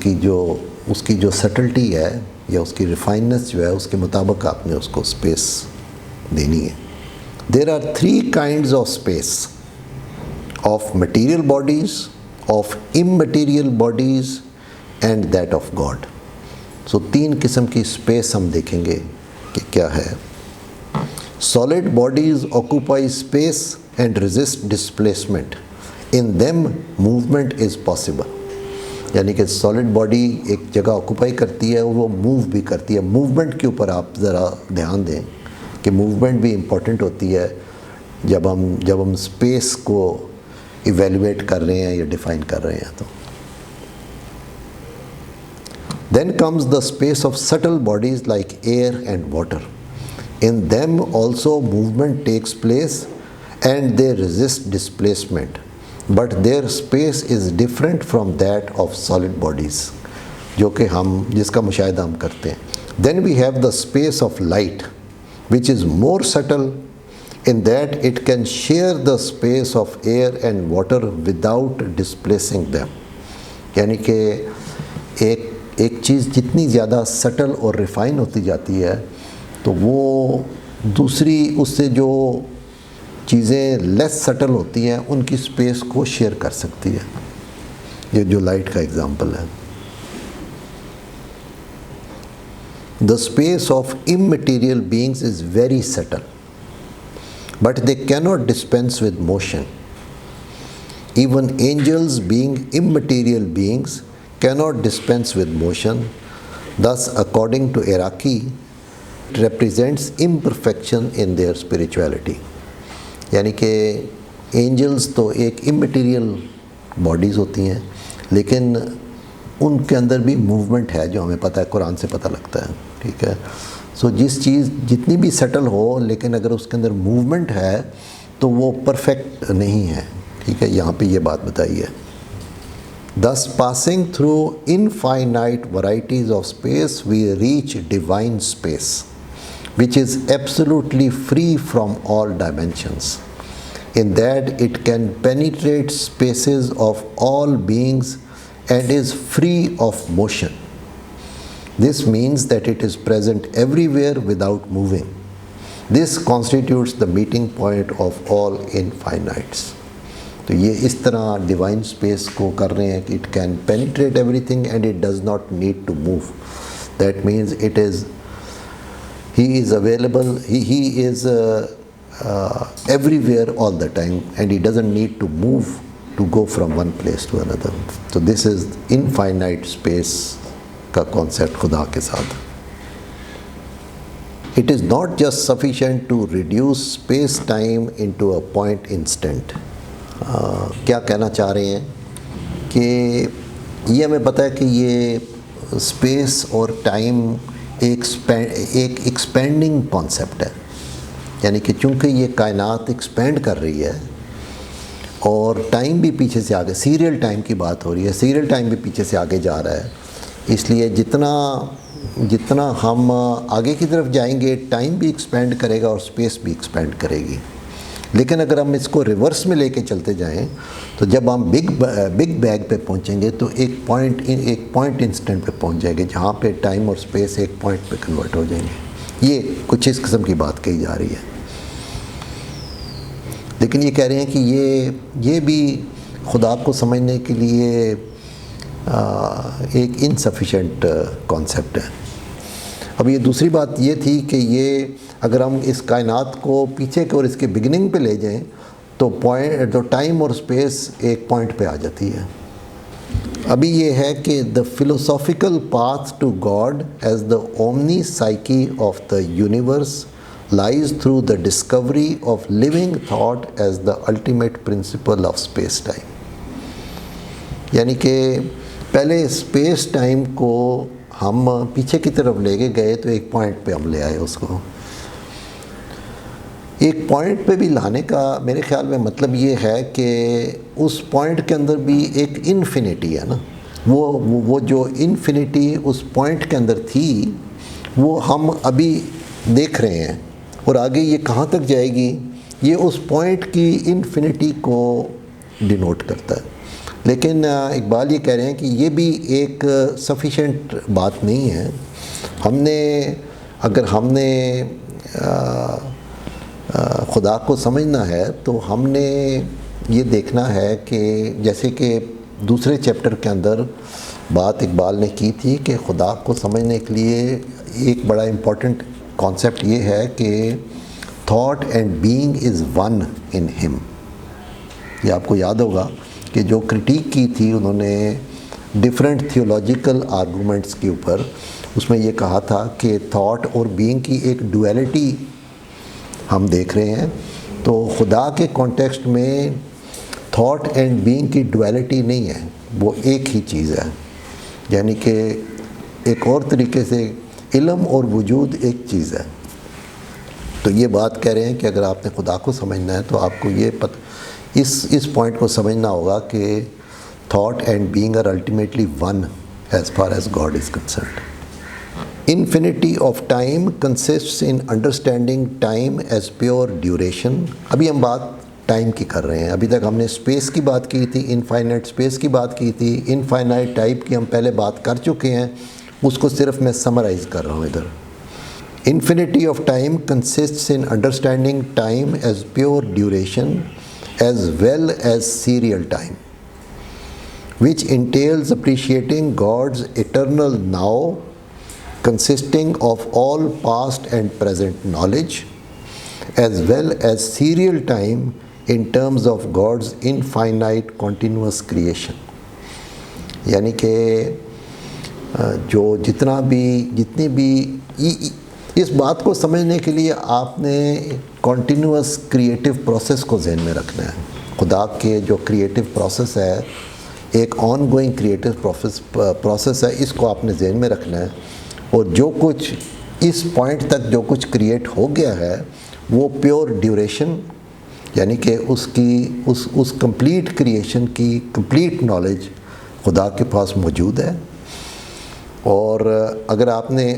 کی جو سٹلٹی ہے یا اس کی ریفائننس جو ہے اس کے مطابق آپ نے اس کو سپیس دینی ہے. There are 3 kinds of space: of material bodies, of immaterial bodies and that of God. So 3 قسم کی اسپیس ہم دیکھیں گے کہ کیا ہے. Solid bodies occupy space and resist displacement. In them movement is possible. یعنی کہ سالڈ باڈی ایک جگہ آکوپائی کرتی ہے اور وہ موو بھی کرتی ہے. موومنٹ کے اوپر آپ ذرا دھیان دیں کہ موومنٹ بھی امپورٹنٹ ہوتی ہے جب ہم اسپیس کو ایویلویٹ کر رہے ہیں یا ڈیفائن کر رہے ہیں. تو then comes the space of subtle bodies like air and water. In them also movement takes place and they resist displacement, but their space is different from that of solid bodies, جو کہ جس کا مشاہدہ ہم کرتے ہیں. Then we have the space of light which is more subtle in that it can share the space of air and water without displacing them. یعنی کہ ایک چیز جتنی زیادہ سٹل اور ریفائن ہوتی جاتی ہے تو وہ دوسری اس سے جو چیزیں لیس سٹل ہوتی ہیں ان کی اسپیس کو شیئر کر سکتی ہے. یہ جو لائٹ کا ایگزامپل ہے. The space of immaterial beings is very subtle, but they cannot dispense with motion. Even angels, being immaterial beings, cannot dispense with motion. Thus, according to Iraqi, it represents imperfection in their spirituality. یعنی کہ angels تو ایک immaterial bodies ہوتی ہیں لیکن ان کے اندر بھی movement ہے جو ہمیں پتہ ہے, قرآن سے پتہ لگتا ہے. ٹھیک ہے. سو جس چیز جتنی بھی سٹل ہو لیکن اگر اس کے اندر موومنٹ ہے تو وہ پرفیکٹ نہیں ہے. ٹھیک ہے, یہاں پہ یہ بات بتائی ہے. Thus passing through infinite varieties of space we reach divine space, which is absolutely free from all dimensions, in that it can penetrate spaces of all beings and is free of motion. This means that it is present everywhere without moving. This constitutes the meeting point of all infinites. تو یہ اس طرح divine space کو کر رہے ہیں کہ it can penetrate everything and it does not need to move. That means he is available, he is everywhere all the time and he doesn't need to move to go from one place to اندر. تو this is infinite space کا concept خدا کے ساتھ. It is not just sufficient to reduce space time into a point instant. کیا کہنا چاہ رہے ہیں کہ یہ ہمیں پتہ ہے کہ یہ اسپیس اور ٹائم ایک ایکسپینڈنگ کانسیپٹ ہے. یعنی کہ چونکہ یہ کائنات ایکسپینڈ کر رہی ہے اور ٹائم بھی پیچھے سے آگے, سیریل ٹائم کی بات ہو رہی ہے, سیریل ٹائم بھی پیچھے سے آگے جا رہا ہے, اس لیے جتنا ہم آگے کی طرف جائیں گے ٹائم بھی ایکسپینڈ کرے گا اور اسپیس بھی ایکسپینڈ کرے گی. لیکن اگر ہم اس کو ریورس میں لے کے چلتے جائیں تو جب ہم بگ بینگ پہ پہنچیں گے تو ایک پوائنٹ انسٹنٹ پہ پہنچ جائیں گے جہاں پہ ٹائم اور اسپیس ایک پوائنٹ پہ کنورٹ ہو جائیں گے. یہ کچھ اس قسم کی بات کہی جا رہی ہے. لیکن یہ کہہ رہے ہیں کہ یہ بھی خدا کو سمجھنے کے لیے ایک انسفیشینٹ کانسیپٹ ہے. اب یہ دوسری بات یہ تھی کہ یہ اگر ہم اس کائنات کو پیچھے اور اس کے بگننگ پہ لے جائیں تو ٹائم اور اسپیس ایک پوائنٹ پہ آ جاتی ہے. ابھی یہ ہے کہ the philosophical path to God as the omni psyche of the universe lies through the discovery of living thought as the ultimate principle of space time. یعنی کہ پہلے اسپیس ٹائم کو ہم پیچھے کی طرف لے کے گئے تو ایک پوائنٹ پہ ہم لے آئے اس کو. ایک پوائنٹ پہ بھی لانے کا میرے خیال میں مطلب یہ ہے کہ اس پوائنٹ کے اندر بھی ایک انفینٹی ہے نا. وہ جو انفینٹی اس پوائنٹ کے اندر تھی وہ ہم ابھی دیکھ رہے ہیں اور آگے یہ کہاں تک جائے گی یہ اس پوائنٹ کی انفینٹی کو ڈینوٹ کرتا ہے. لیکن اقبال یہ کہہ رہے ہیں کہ یہ بھی ایک سفیشینٹ بات نہیں ہے. اگر ہم نے خدا کو سمجھنا ہے تو ہم نے یہ دیکھنا ہے کہ جیسے کہ دوسرے چیپٹر کے اندر بات اقبال نے کی تھی کہ خدا کو سمجھنے کے لیے ایک بڑا امپورٹنٹ کانسیپٹ یہ ہے کہ thought and being is one in him. یہ آپ کو یاد ہوگا کہ جو کرٹیک کی تھی انہوں نے ڈفرینٹ تھیولوجیکل آرگومنٹس کے اوپر, اس میں یہ کہا تھا کہ تھاٹ اور بینگ کی ایک ڈویلٹی ہم دیکھ رہے ہیں. تو خدا کے کانٹیکسٹ میں تھاٹ اینڈ بینگ کی ڈویلٹی نہیں ہے, وہ ایک ہی چیز ہے. یعنی کہ ایک اور طریقے سے علم اور وجود ایک چیز ہے. تو یہ بات کہہ رہے ہیں کہ اگر آپ نے خدا کو سمجھنا ہے تو آپ کو یہ اس پوائنٹ کو سمجھنا ہوگا کہ thought and being are ultimately one as far as God is concerned. Infinity of time consists in understanding time as pure duration. ابھی ہم بات ٹائم کی کر رہے ہیں. ابھی تک ہم نے اسپیس کی بات کی تھی, انفائنائٹ اسپیس کی بات کی تھی, انفائنائٹ ٹائپ کی ہم پہلے بات کر چکے ہیں, اس کو صرف میں سمرائز کر رہا ہوں ادھر. Infinity of time consists in understanding time as pure duration as well as serial time which entails appreciating God's eternal now consisting of all past and present knowledge as well as serial time in terms of God's infinite continuous creation. یعنی کہ جو جتنی بھی اس بات کو سمجھنے کے لیے آپ نے کنٹینیوس کریٹیو پروسیس کو ذہن میں رکھنا ہے. خدا کے جو کریٹیو پروسیس ہے ایک آن گوئنگ کریٹیو پروسیس ہے, اس کو آپ نے ذہن میں رکھنا ہے. اور جو کچھ اس پوائنٹ تک جو کچھ کریٹ ہو گیا ہے وہ پیور ڈیوریشن, یعنی کہ اس کمپلیٹ کریشن کی کمپلیٹ نالج خدا کے پاس موجود ہے. اور اگر آپ نے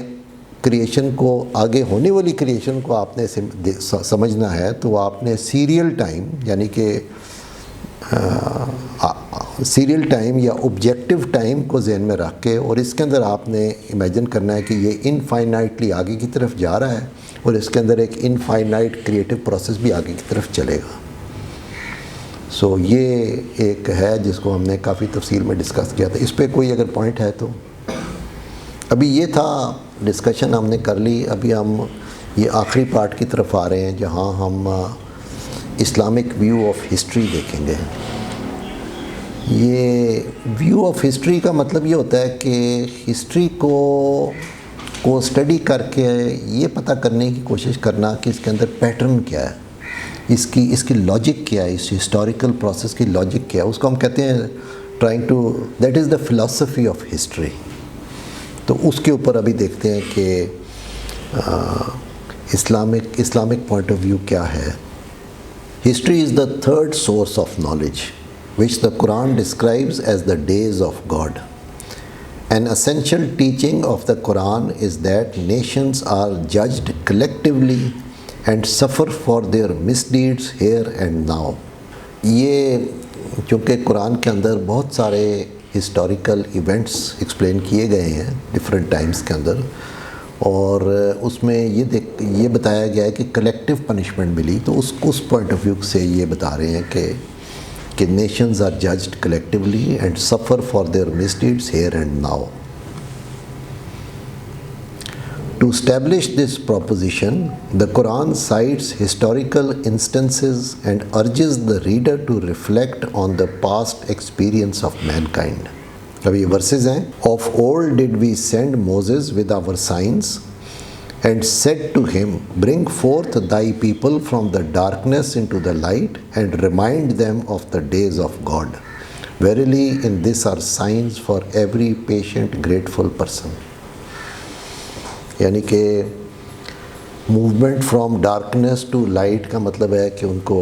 کریشن کو آگے ہونے والی کریشن کو آپ نے سمجھنا ہے تو آپ نے سیریل ٹائم یعنی کہ سیریل ٹائم یا آبجیکٹیو ٹائم کو ذہن میں رکھ کے, اور اس کے اندر آپ نے امیجن کرنا ہے کہ یہ انفائنائٹلی آگے کی طرف جا رہا ہے اور اس کے اندر ایک انفائنائٹ کریٹیو پروسیس بھی آگے کی طرف چلے گا. سو یہ ایک ہے جس کو ہم نے کافی تفصیل میں ڈسکس کیا تھا. اس پہ کوئی اگر پوائنٹ ہے تو. ابھی یہ تھا ڈسکشن ہم نے کر لی. ابھی ہم یہ آخری پارٹ کی طرف آ رہے ہیں جہاں ہم اسلامک ویو آف ہسٹری دیکھیں گے. یہ ویو آف ہسٹری کا مطلب یہ ہوتا ہے کہ ہسٹری کو اسٹڈی کر کے یہ پتہ کرنے کی کوشش کرنا کہ اس کے اندر پیٹرن کیا ہے, اس کی لاجک کیا ہے, اس ہسٹوریکل پروسیس کی لاجک کیا ہے. اس کو ہم کہتے ہیں that is the philosophy of history. تو اس کے اوپر ابھی دیکھتے ہیں کہ اسلامک پوائنٹ آف ویو کیا ہے. History is the third source of knowledge which the Quran describes as the days of God. An essential teaching of the Quran is that nations are judged collectively and suffer for their misdeeds here and now. یہ چونکہ قرآن کے اندر بہت سارے historical events explain کیے گئے ہیں different Times کے اندر، اور اس میں یہ بتایا گیا ہے کہ کلیکٹیو پنشمنٹ ملی، تو اس پوائنٹ آف ویو سے یہ بتا رہے ہیں کہ nations are judged collectively and suffer for their misdeeds here and now. To establish this proposition, the Quran cites historical instances and urges the reader to reflect on the past experience of mankind. اب یہ versus ہیں. Of old did we send Moses with our signs and said to him, bring forth thy people from the darkness into the light and remind them of the days of God. Verily in this are signs for every patient, grateful person. یعنی کہ movement from darkness to light کا مطلب ہے کہ ان کو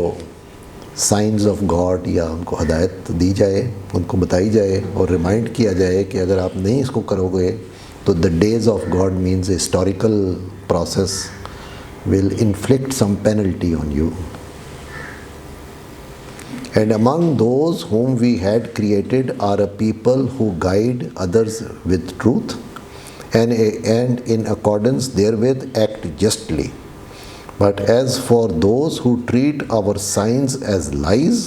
signs of God یا ان کو ہدایت دی جائے، ان کو بتائی جائے اور ریمائنڈ کیا جائے کہ اگر آپ نہیں اس کو کرو گے تو the days of God means historical process will inflict some penalty on you. And among those whom we had created are a people who guide others with truth and in accordance therewith act justly. But as for those who treat our signs as lies,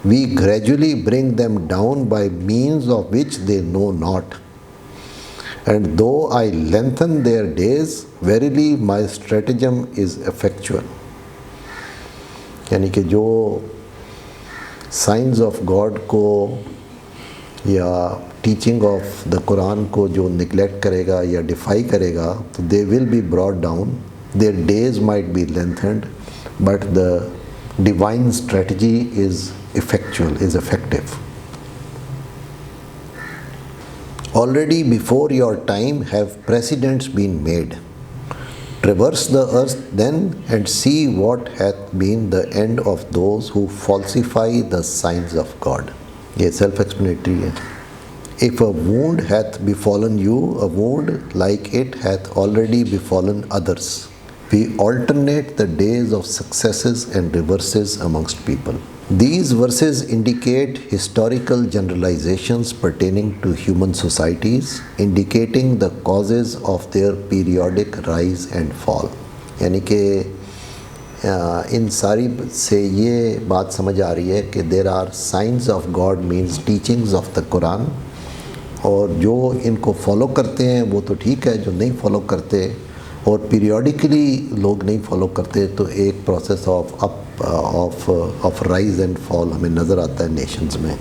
we gradually bring them down by means of which they know not. And though I lengthen their days, verily my stratagem is effectual. یعنی کہ جو signs of God کو یا teaching of the قرآن کو جو neglect کرے گا یا defy کرے گا تو they will be brought down, their days might be lengthened, but the divine strategy is effectual, is effective. Already before your time have precedents been made. Traverse the earth then and see what hath been the end of those who falsify the signs of God. یہ self explanatory ہے. If a wound hath befallen you, a wound like it hath already befallen others. We alternate the days of successes and reverses amongst people. These verses indicate historical generalizations pertaining to human societies, indicating the causes of their periodic rise and fall. یعنی کہ ان ساری سے یہ بات سمجھ آ رہی ہے کہ there are signs of God means teachings of the Quran, اور جو ان کو فالو کرتے ہیں وہ تو ٹھیک ہے، جو نہیں فالو کرتے اور پیریوڈیکلی لوگ نہیں فالو کرتے تو ایک process of rise and fall ہمیں نظر آتا ہے نیشنز میں.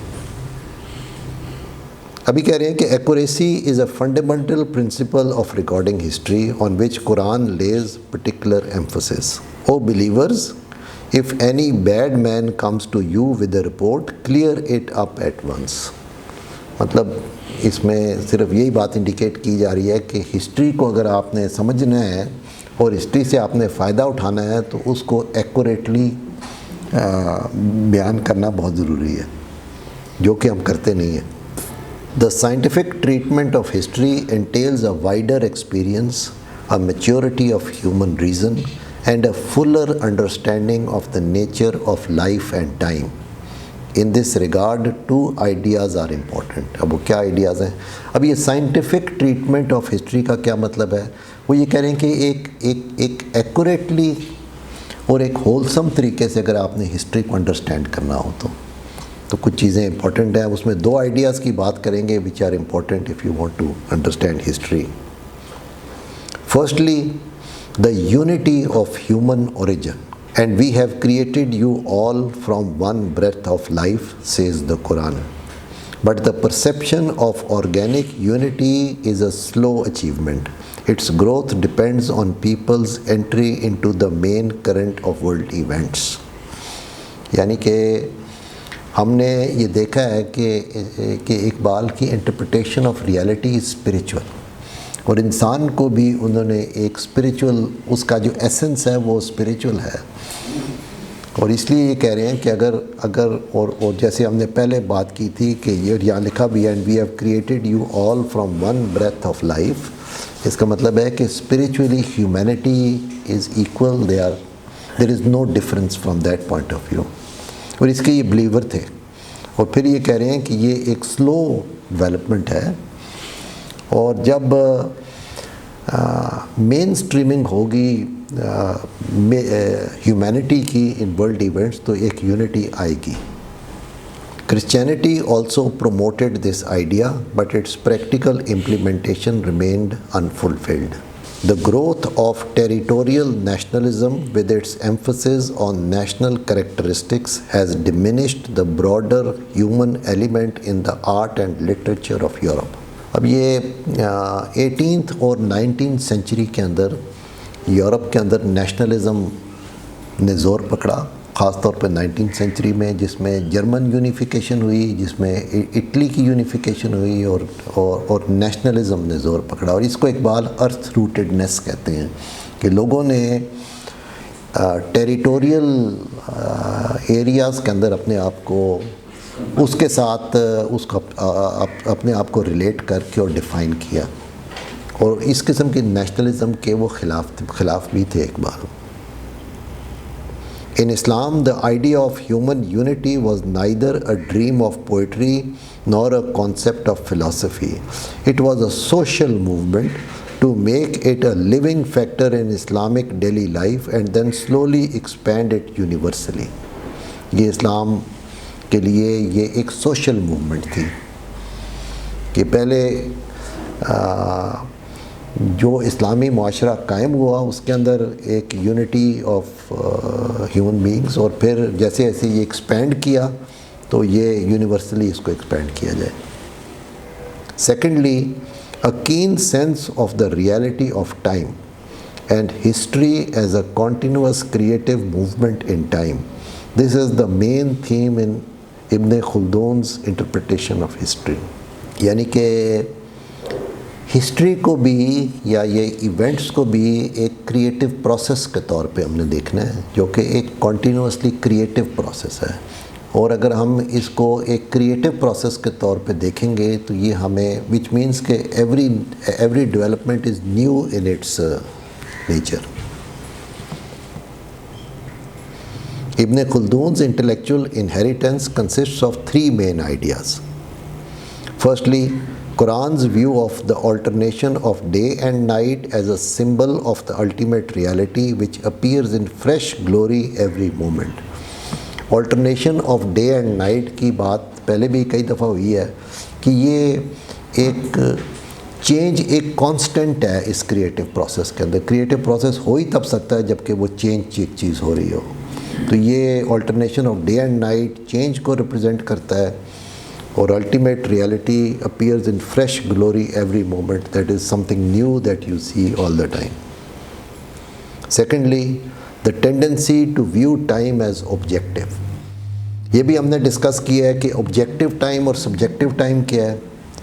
ابھی کہہ رہے ہیں کہ accuracy is a fundamental principle of recording history on which Quran lays particular emphasis. O believers, if any bad man comes to you with a report, clear it up at once. مطلب اس میں صرف یہی بات انڈیکیٹ کی جا رہی ہے کہ ہسٹری کو اگر آپ نے سمجھنا ہے اور ہسٹری سے آپ نے فائدہ اٹھانا ہے تو اس کو ایکوریٹلی بیان کرنا بہت ضروری ہے، جو کہ ہم کرتے نہیں ہیں. The scientific treatment of history entails a wider experience, a maturity of human reason, and a fuller understanding of the nature of life and time. In this regard, two ideas are important. اب وہ کیا ideas ہیں؟ اب یہ scientific treatment of history کا کیا مطلب ہے؟ وہ یہ کہہ رہے ہیں کہ ایک ایکوریٹلی اور ایک ہولسم طریقے سے اگر آپ نے ہسٹری کو انڈرسٹینڈ کرنا ہو تو کچھ چیزیں امپورٹنٹ ہیں. اس میں دو آئیڈیاز کی بات کریں گے which are important if you want to understand history. Firstly, the unity of human origin. And we have created you all from one breath of life, says the Quran. But the perception of organic unity is a slow achievement. Its growth depends on people's entry into the main current of world events. یعنی کہ ہم نے یہ دیکھا ہے کہ اقبال کی interpretation of reality is spiritual, اور انسان کو بھی انہوں نے ایک اسپریچول، اس کا جو ایسنس ہے وہ اسپریچول ہے. اور اس لیے یہ کہہ رہے ہیں کہ اگر اور جیسے ہم نے پہلے بات کی تھی کہ یہ یہاں لکھا بھی ہے، and we have created you all from one breath of life. اس کا مطلب ہے کہ spiritually humanity is equal, they are there is no difference from that point of view. اور اس کے یہ بلیور تھے. اور پھر یہ کہہ رہے ہیں کہ یہ ایک سلو ڈیولپمنٹ ہے, اور جب مین اسٹریمنگ ہوگی ہیومینٹی کی ان ورلڈ ایونٹس تو ایک یونٹی آئے گی. Christianity also promoted this idea, but its practical implementation remained unfulfilled. The growth of territorial nationalism with its emphasis on national characteristics has diminished the broader human element in the art and literature of Europe. اب یہ 18th اور 19th century کے اندر Europe کے اندر nationalism نے زور پکڑا, خاص طور پہ 19th سینچری میں, جس میں جرمن یونیفیکیشن ہوئی, جس میں اٹلی کی یونیفیکیشن ہوئی, اور نیشنلزم نے زور پکڑا. اور اس کو اقبال ارتھ روٹیڈنس کہتے ہیں کہ لوگوں نے ٹیریٹوریل ایریاز کے اندر اپنے آپ کو اس کے ساتھ اپنے آپ کو ریلیٹ کر کے اور ڈیفائن کیا, اور اس قسم کی نیشنلزم کے وہ خلاف بھی تھے Iqbal. In Islam, the idea of human unity was neither a dream of poetry nor a concept of philosophy. It was a social movement to make it a living factor in Islamic daily life and then slowly expand it universally. یہ اسلام کے لیے یہ ایک social movement تھی کہ پہلے جو اسلامی معاشرہ قائم ہوا اس کے اندر ایک یونٹی آف ہیومن بینگز, اور پھر جیسے جیسے یہ ایکسپینڈ کیا تو یہ یونیورسلی اس کو ایکسپینڈ کیا جائے. Secondly, a keen sense of the reality of time and history as a continuous creative movement in time. This is the main theme in Ibn Khaldun's interpretation of history. یعنی کہ history کو بھی یا یہ events کو بھی ایک creative process کے طور پہ ہم نے دیکھنا ہے, جو کہ ایک کنٹینیوسلی کریٹو پروسیس ہے. اور اگر ہم اس کو ایک کریٹو پروسیس کے طور پہ دیکھیں گے تو یہ ہمیں وچ مینس کہ every development is new in its nature. Ibn Khaldun's intellectual inheritance consists of three main ideas. Firstly, Quran's view of the alternation of day and night as a symbol of the ultimate reality which appears in fresh glory every moment. Alternation of day and night کی بات پہلے بھی کئی دفعہ ہوئی ہے کہ یہ ایک چینج ایک کانسٹنٹ ہے اس کریٹو پروسیس کے اندر. کریٹو پروسیس ہو ہی تب سکتا ہے جب کہ وہ چینج ایک چیز ہو رہی ہو. تو یہ alternation of day and night change کو ریپرزینٹ کرتا ہے, اور ultimate reality appears in fresh glory every moment, that is something new that you see all the time. Secondly, the tendency to view time as objective. یہ بھی ہم نے discuss کیا ہے کہ آبجیکٹیو ٹائم اور سبجیکٹیو ٹائم کیا ہے.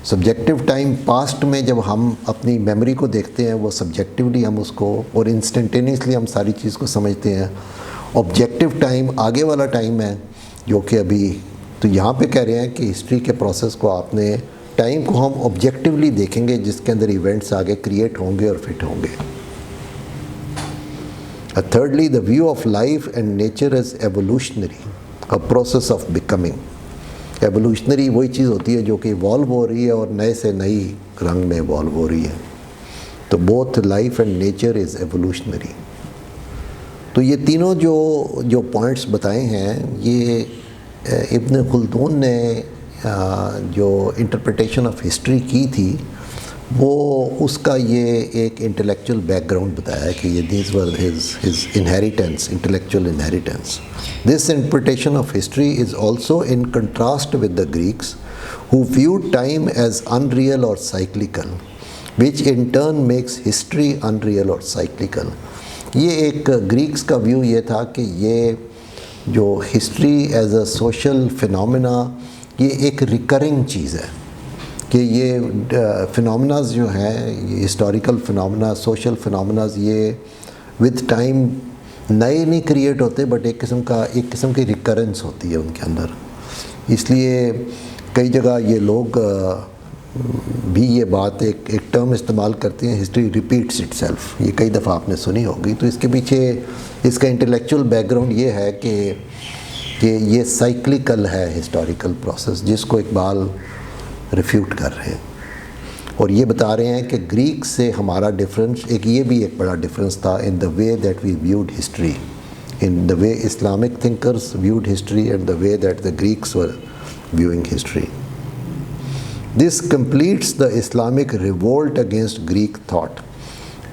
سبجیکٹیو ٹائم پاسٹ میں جب ہم اپنی میموری کو دیکھتے ہیں وہ سبجیکٹیولی ہم اس کو اور انسٹنٹینیسلی ہم ساری چیز کو سمجھتے ہیں. آبجیکٹیو ٹائم آگے والا ٹائم ہے جو کہ ابھی, تو یہاں پہ کہہ رہے ہیں کہ ہسٹری کے پروسیس کو آپ نے ٹائم کو ہم آبجیکٹیولی دیکھیں گے جس کے اندر ایونٹس آگے کریٹ ہوں گے اور فٹ ہوں گے. Thirdly, the view of life and nature is evolutionary, a process of becoming. Evolutionary وہی چیز ہوتی ہے جو کہ ایوالو ہو رہی ہے اور نئے سے نئی رنگ میں ایوالو ہو رہی ہے. تو both life and nature is evolutionary. تو یہ تینوں جو پوائنٹس بتائے ہیں یہ ابن خلدون نے جو انٹرپریٹیشن آف ہسٹری کی تھی وہ اس کا یہ ایک انٹلیکچوئل بیک گراؤنڈ بتایا ہے کہ یہ these were his inheritance, intellectual inheritance. This interpretation of history is also in contrast with the Greeks who viewed time as unreal or cyclical, which in turn makes history unreal or cyclical. یہ ایک Greeks کا view یہ تھا کہ یہ جو history as a social phenomena یہ ایک ریکرنگ چیز ہے, کہ یہ فنومناز جو ہیں یہ ہسٹوریکل فنومنا, سوشل فنومناز یہ ود ٹائم نئے نہیں کریٹ ہوتے بٹ ایک قسم کی ریکرنس ہوتی ہے ان کے اندر. اس لیے کئی جگہ یہ لوگ بھی یہ بات ایک ٹرم استعمال کرتے ہیں ہسٹری ریپیٹس اٹ سیلف، یہ کئی دفعہ آپ نے سنی ہوگی. تو اس کے پیچھے اس کا انٹلیکچوئل بیک گراؤنڈ یہ ہے کہ یہ سائیکلیکل ہے ہسٹوریکل پروسیس، جس کو اقبال ریفیوٹ کر رہے ہیں. اور یہ بتا رہے ہیں کہ گریک سے ہمارا ڈفرینس یہ بھی ایک بڑا ڈفرینس تھا in the way that we viewed history, in the way Islamic thinkers viewed history and the way that the Greeks were viewing history. This completes the Islamic revolt against Greek thought,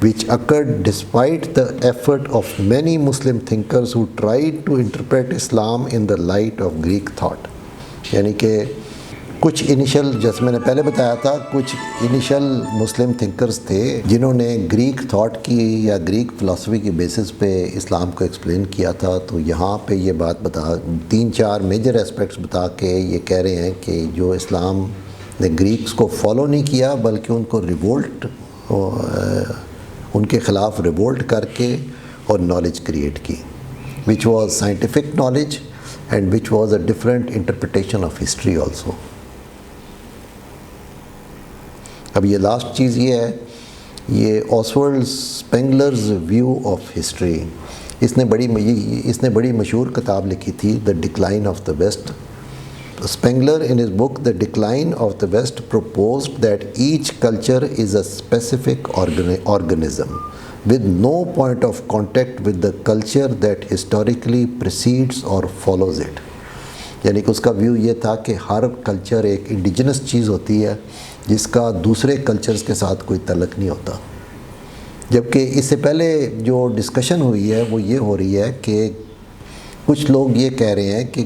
which occurred despite the effort of many Muslim thinkers who tried to interpret Islam in the light of Greek thought. یعنی کہ کچھ initial, جیسے میں نے پہلے بتایا تھا، کچھ انیشل مسلم تھنکرز تھے جنہوں نے گریک تھاٹ کی یا گریک فلسفی کی بیسس پہ اسلام کو ایکسپلین کیا تھا. تو یہاں پہ یہ بات بتا 3-4 میجر اسپیکٹس بتا کے یہ کہہ رہے ہیں کہ جو اسلام نے گریکس کو فالو نہیں کیا بلکہ ان کو ریوولٹ، ان کے خلاف ریوولٹ کر کے اور نالج کریٹ کی، which was scientific knowledge and which was a different interpretation of history also. اب یہ لاسٹ چیز یہ ہے، یہ Oswald Spengler's view of history. اس نے بڑی مشہور کتاب لکھی تھی the decline of the West. Spengler in his book the decline of the West proposed that each culture is a specific organism with no point of contact with the culture that historically precedes or follows it. یعنی کہ اس کا view یہ تھا کہ ہر culture ایک indigenous چیز ہوتی ہے جس کا دوسرے کلچرز کے ساتھ کوئی تعلق نہیں ہوتا. جبکہ اس سے پہلے جو ڈسکشن ہوئی ہے وہ یہ ہو رہی ہے کہ کچھ لوگ یہ کہہ رہے ہیں کہ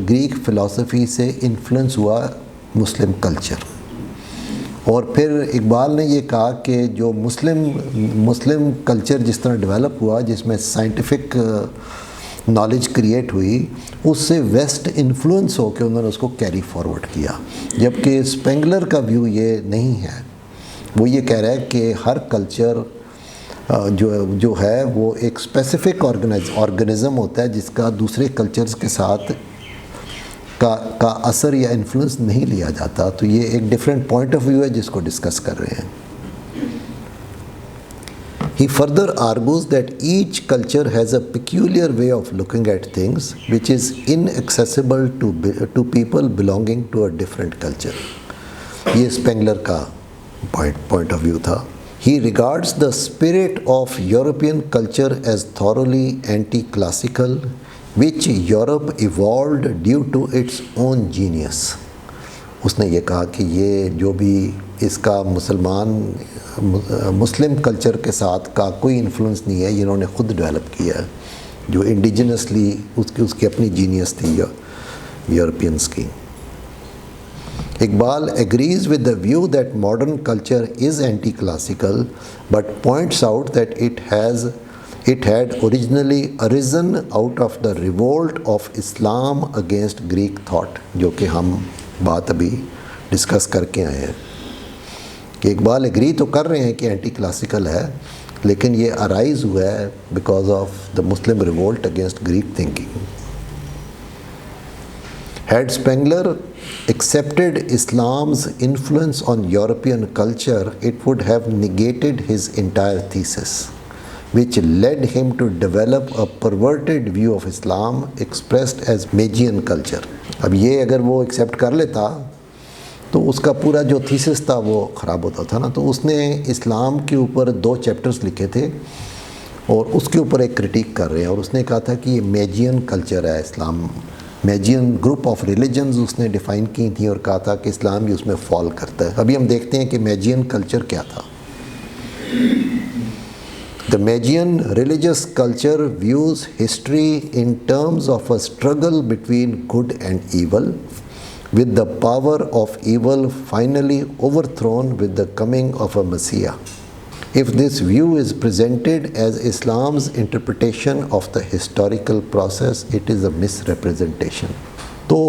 گریک فلسفی سے انفلوئنس ہوا مسلم کلچر. اور پھر اقبال نے یہ کہا کہ جو مسلم کلچر جس طرح ڈیولپ ہوا، جس میں سائنٹیفک نالج کریٹ ہوئی، اس سے ویسٹ انفلوئنس ہو کے انہوں نے اس کو کیری فارورڈ کیا. جبکہ اسپینگلر کا ویو یہ نہیں ہے. وہ یہ کہہ رہا ہے کہ ہر کلچر جو ہے وہ ایک اسپیسیفک آرگنزم ہوتا ہے جس کا دوسرے کلچرز کے ساتھ کا اثر یا انفلوئنس نہیں لیا جاتا. تو یہ ایک ڈفرینٹ پوائنٹ آف ویو ہے جس کو ڈسکس کر رہے ہیں. He further argues that each culture has a peculiar way of looking at things which is inaccessible to people belonging to a different culture. یہ اسپینگلر کا point of view تھا. He regards the spirit of European culture as thoroughly anti-classical, which Europe evolved due to its own genius. اس نے یہ کہا کہ یہ جو بھی اس کا مسلم کلچر کے ساتھ کا کوئی انفلوئنس نہیں ہے، یہ انہوں نے خود ڈیولپ کیا ہے، جو انڈیجنسلی اس کی اپنی جینیس تھی یورپینس کی. Iqbal agrees with the view that modern culture is anti-classical but points out that it had originally arisen out of the revolt of Islam against Greek thought، جو کہ ہم بات ابھی ڈسکس کر کے آئے ہیں. کہ اقبال ایگری تو کر رہے ہیں کہ اینٹی کلاسیکل ہے، لیکن یہ ارائز ہوا ہے because of the Muslim revolt against Greek thinking. Had Spengler accepted Islam's influence on European culture, it would have negated his entire thesis, which led him to develop a perverted view of Islam expressed as Magian culture. اب یہ اگر وہ accept کر لیتا تو اس کا پورا جو تھیسس تھا وہ خراب ہوتا تھا نا. تو اس نے اسلام کے اوپر 2 چیپٹرز لکھے تھے اور اس کے اوپر ایک کرٹیک کر رہے ہیں، اور اس نے کہا تھا کہ یہ میجین کلچر ہے اسلام. میجین گروپ آف ریلیجنز اس نے ڈیفائن کی تھیں اور کہا تھا کہ اسلام بھی اس میں فال کرتا ہے. ابھی ہم دیکھتے ہیں کہ میجین کلچر کیا تھا. The Magian religious culture views history in terms of a struggle between good and evil, with the power of evil finally overthrown with the coming of a Messiah. If this view is presented as Islam's interpretation of the historical process, it is a misrepresentation. تو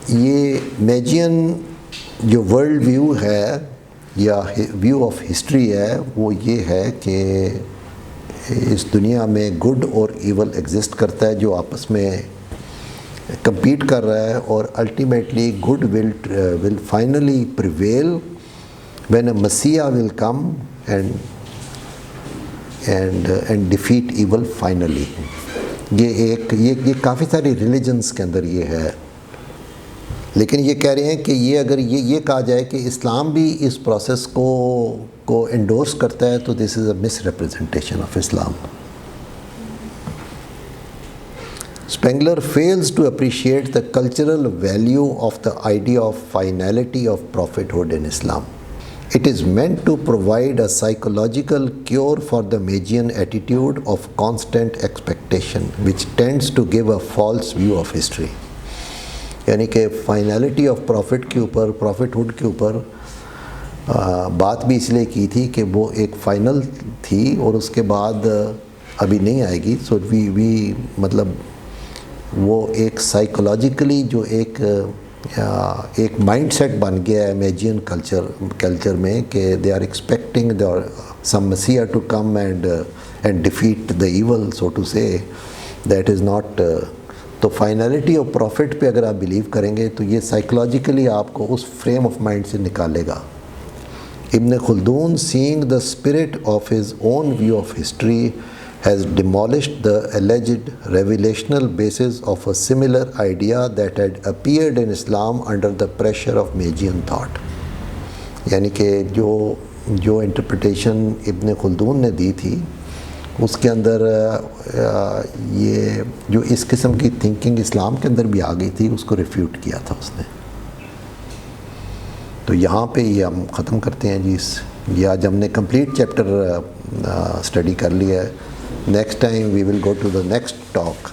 یہ میجین جو world view ہے یا view of history ہے وہ یہ ہے کہ اس دنیا میں گڈ اور ایول ایگزسٹ کرتا ہے جو آپس میں کمپیٹ کر رہا ہے، اور ultimately good will finally prevail when a Messiah will come and defeat evil finally. یہ کافی ساری ریلیجنس کے اندر یہ ہے، لیکن یہ کہہ رہے ہیں کہ یہ اگر یہ کہا جائے کہ اسلام بھی اس پروسیس کو انڈورس کرتا ہے تو this is a misrepresentation of Islam. Spengler fails to appreciate the cultural value of the idea of finality of prophethood in Islam. It is meant to provide a psychological cure for the Magian attitude of constant expectation, which tends to give a false view of history. یعنی کہ finality of profit کے اوپر، پروفٹہڈ کے اوپر بات بھی اس لیے کی تھی کہ وہ ایک فائنل تھی اور اس کے بعد ابھی نہیں آئے گی. سو وی مطلب وہ ایک سائیکولوجیکلی جو ایک مائنڈ سیٹ بن گیا ہے میجین کلچر میں کہ they are expecting some messiah to come and defeat the evil, so to say that is not. تو فائنلٹی آف پروفٹ پہ اگر آپ بلیو کریں گے تو یہ سائیکولوجیکلی آپ کو اس فریم آف مائنڈ سے نکالے گا. Ibn Khaldun seeing the spirit of his own view of history has demolished the alleged revelational basis of a similar idea that had appeared in Islam under the pressure of Magian thought. یعنی کہ جو interpretation ابن خلدون نے دی تھی اس کے اندر یہ جو اس قسم کی تھنکنگ اسلام کے اندر بھی آ گئی تھی اس کو ریفیوٹ کیا تھا اس نے. تو یہاں پہ یہ ہم ختم کرتے ہیں جی. یہ آج ہم نے کمپلیٹ چیپٹر اسٹڈی کر لیا ہے. Next time we will go to the next talk.